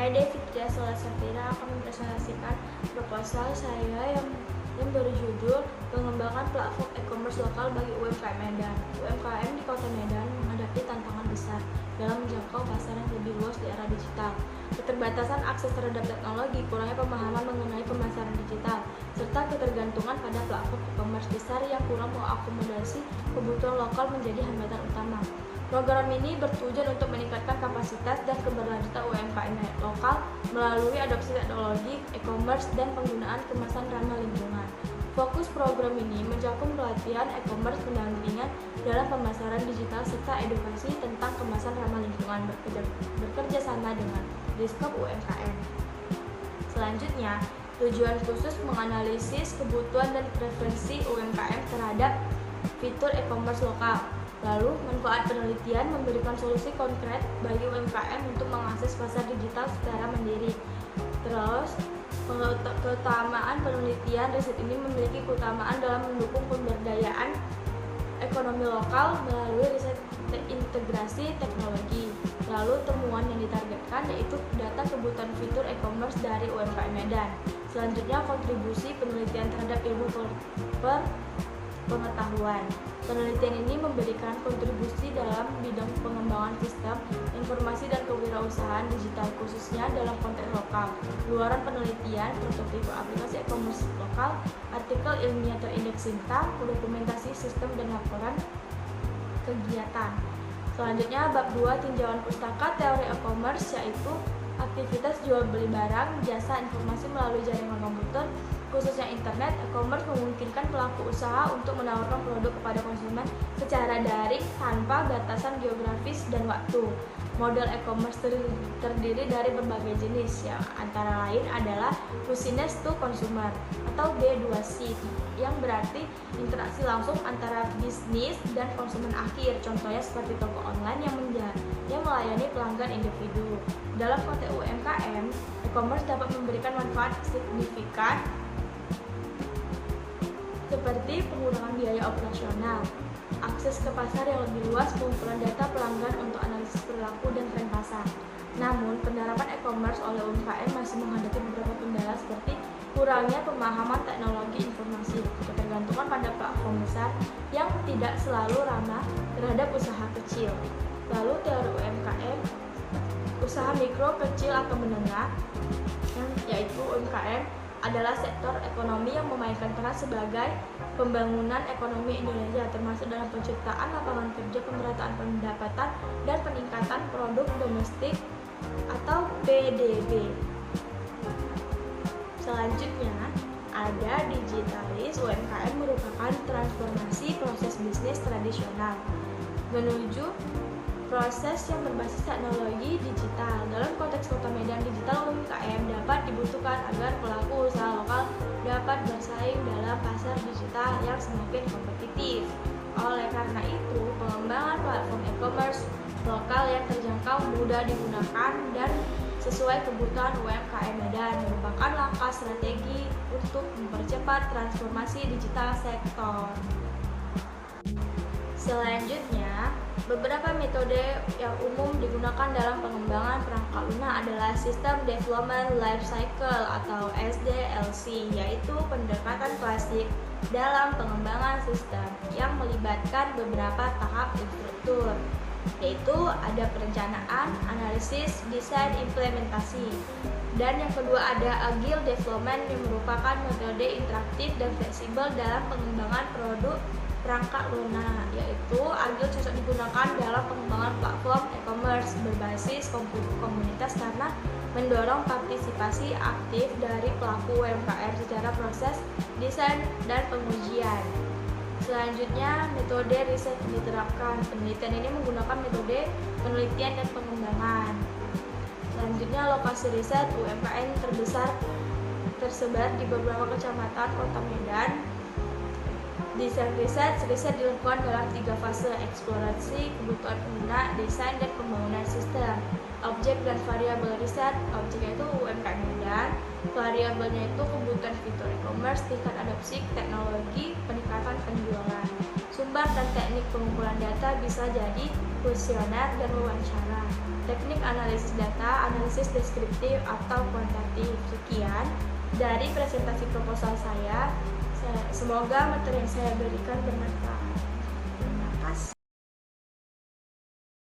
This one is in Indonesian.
Saya Devitra Safira akan mempresentasikan proposal saya yang berjudul pengembangan platform e-commerce lokal bagi UMKM Medan. UMKM di Kota Medan menghadapi tantangan besar dalam menjangkau pasar yang lebih luas di era digital. Keterbatasan akses terhadap teknologi, kurangnya pemahaman mengenai pemasaran digital, serta ketergantungan pada platform e-commerce besar yang kurang mengakomodasi kebutuhan lokal menjadi hambatan utama. Program ini bertujuan untuk meningkatkan kapasitas dan keberlanjutan UMKM lokal melalui adopsi teknologi, e-commerce, dan penggunaan kemasan ramah lingkungan. Fokus program ini mencakup pelatihan e-commerce, pendampingan dalam pemasaran digital, serta edukasi tentang kemasan ramah lingkungan bekerja sama dengan Diskop UMKM. Selanjutnya, tujuan khusus menganalisis kebutuhan dan preferensi UMKM terhadap fitur e-commerce lokal. Lalu, manfaat penelitian memberikan solusi konkret bagi UMKM untuk mengakses pasar digital secara mandiri. Terus, keutamaan penelitian riset ini memiliki keutamaan dalam mendukung pemberdayaan ekonomi lokal melalui riset integrasi teknologi. Lalu, temuan yang ditargetkan yaitu data kebutuhan fitur e-commerce dari UMKM Medan. Selanjutnya, kontribusi penelitian terhadap ilmu pengetahuan. Penelitian ini memberikan kontribusi dalam bidang pengembangan sistem, informasi dan kewirausahaan digital khususnya dalam konteks lokal. Luaran penelitian, prototipe aplikasi e-commerce lokal, artikel ilmiah terindeks SINTA, dokumentasi sistem dan laporan kegiatan. Selanjutnya bab 2 tinjauan pustaka teori e-commerce yaitu aktivitas jual beli barang, jasa, informasi melalui jaringan komputer, khususnya internet. E-commerce memungkinkan pelaku usaha untuk menawarkan produk kepada konsumen secara daring tanpa batasan geografis dan waktu. Model e-commerce terdiri dari berbagai jenis, yang antara lain adalah business to consumer atau B2C, yang berarti interaksi langsung antara bisnis dan konsumen akhir. Contohnya seperti toko online yang melayani pelanggan individu. Dalam konteks UMKM, e-commerce dapat memberikan manfaat signifikan seperti pengurangan biaya operasional, akses ke pasar yang lebih luas, pengumpulan data pelanggan untuk analisis perilaku dan tren pasar. Namun, penerapan e-commerce oleh UMKM masih menghadapi beberapa kendala seperti kurangnya pemahaman teknologi informasi, ketergantungan pada platform besar yang tidak selalu ramah terhadap usaha kecil. Lalu teori UMKM, usaha mikro, kecil, atau menengah, yaitu UMKM adalah sektor ekonomi yang memainkan peran sebagai pembangunan ekonomi Indonesia, termasuk dalam penciptaan lapangan kerja, pemerataan pendapatan, dan peningkatan produk domestik atau PDB. Selanjutnya, ada digitalis. UMKM merupakan transformasi proses bisnis tradisional menuju proses yang berbasis teknologi digital. Dalam konteks Kota Medan, digital UMKM dapat dibutuhkan agar pelaku usaha lokal dapat bersaing dalam pasar digital yang semakin kompetitif. Oleh karena itu, pengembangan platform e-commerce lokal yang terjangkau, mudah digunakan, dan sesuai kebutuhan UMKM Medan merupakan langkah strategi untuk mempercepat transformasi digital sektor. Selanjutnya, beberapa metode yang umum digunakan dalam pengembangan perangkat lunak adalah System Development Life Cycle atau SDLC, yaitu pendekatan klasik dalam pengembangan sistem yang melibatkan beberapa tahap struktur, yaitu ada perencanaan, analisis, desain, implementasi. Dan yang kedua ada Agile Development yang merupakan metode interaktif dan fleksibel dalam pengembangan produk perangkat lunak, yaitu Agile cocok digunakan dalam pengembangan platform e-commerce berbasis komunitas karena mendorong partisipasi aktif dari pelaku UMKM secara proses desain dan pengujian. Selanjutnya, metode riset diterapkan. Penelitian ini menggunakan metode penelitian dan pengembangan. Selanjutnya, lokasi riset UMKM terbesar tersebar di beberapa kecamatan Kota Medan. Desain riset dilakukan dalam 3 fase: eksplorasi, kebutuhan pengguna, desain, dan pembangunan sistem. Objek dan variabel riset. Objeknya itu UMKM Medan, variabelnya itu kebutuhan fitur e-commerce, tingkat adopsi teknologi, peningkatan penjualan. Sumber dan teknik pengumpulan data bisa jadi kuesioner dan wawancara. Teknik analisis data, analisis deskriptif atau kuantitatif. Sekian dari presentasi proposal saya. Semoga materi yang saya berikan bermanfaat.